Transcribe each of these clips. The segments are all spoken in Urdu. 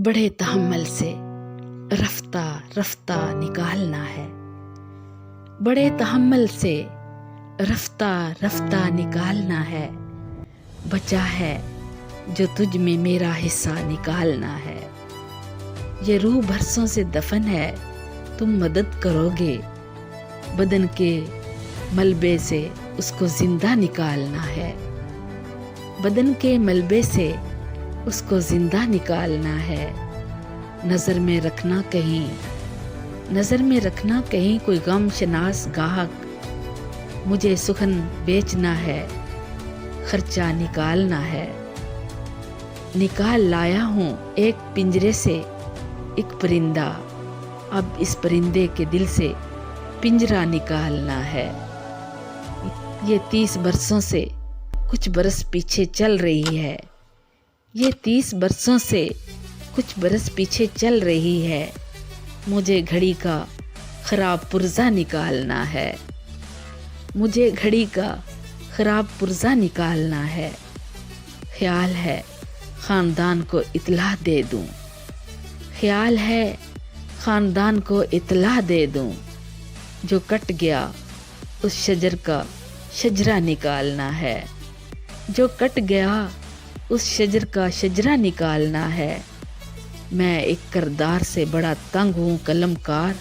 بڑے تحمل سے رفتہ رفتہ نکالنا ہے، بڑے تحمل سے رفتہ رفتہ نکالنا ہے، بچا ہے جو تجھ میں میرا حصہ نکالنا ہے۔ یہ روح برسوں سے دفن ہے، تم مدد کرو گے، بدن کے ملبے سے اس کو زندہ نکالنا ہے، بدن کے ملبے سے اس کو زندہ نکالنا ہے۔ نظر میں رکھنا کہیں، نظر میں رکھنا کہیں کوئی غم شناس گاہک، مجھے سخن بیچنا ہے، خرچہ نکالنا ہے۔ نکال لایا ہوں ایک پنجرے سے ایک پرندہ، اب اس پرندے کے دل سے پنجرہ نکالنا ہے۔ یہ 30 برسوں سے کچھ برس پیچھے چل رہی ہے، یہ 30 برسوں سے کچھ برس پیچھے چل رہی ہے، مجھے گھڑی کا خراب پرزہ نکالنا ہے، مجھے گھڑی کا خراب پرزہ نکالنا ہے۔ خیال ہے خاندان کو اطلاع دے دوں، خیال ہے خاندان کو اطلاع دے دوں، جو کٹ گیا اس شجر کا شجرہ نکالنا ہے، جو کٹ گیا اس شجر کا شجرہ نکالنا ہے۔ میں ایک کردار سے بڑا تنگ ہوں قلم کار،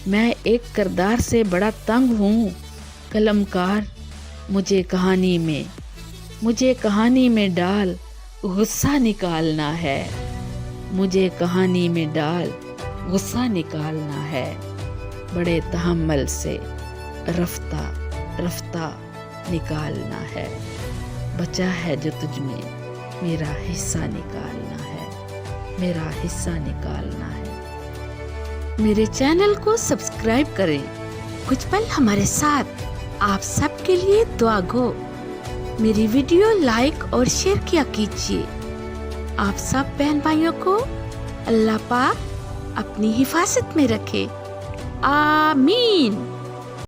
میں ایک کردار سے بڑا تنگ ہوں قلم کار، مجھے کہانی میں ڈال غصہ نکالنا ہے، مجھے کہانی میں ڈال غصہ نکالنا ہے۔ بڑے تحمل سے رفتہ رفتہ نکالنا ہے، بچا ہے جو تجھ میں میرا حصہ نکالنا ہے، میرا حصہ نکالنا ہے۔ میرے چینل کو سبسکرائب کریں، کچھ پل ہمارے ساتھ، آپ سب کے لیے دعا گو۔ میری ویڈیو لائک اور شیئر کیا کیجیے۔ آپ سب بہن بھائیوں کو اللہ پاک اپنی حفاظت میں رکھے، آمین۔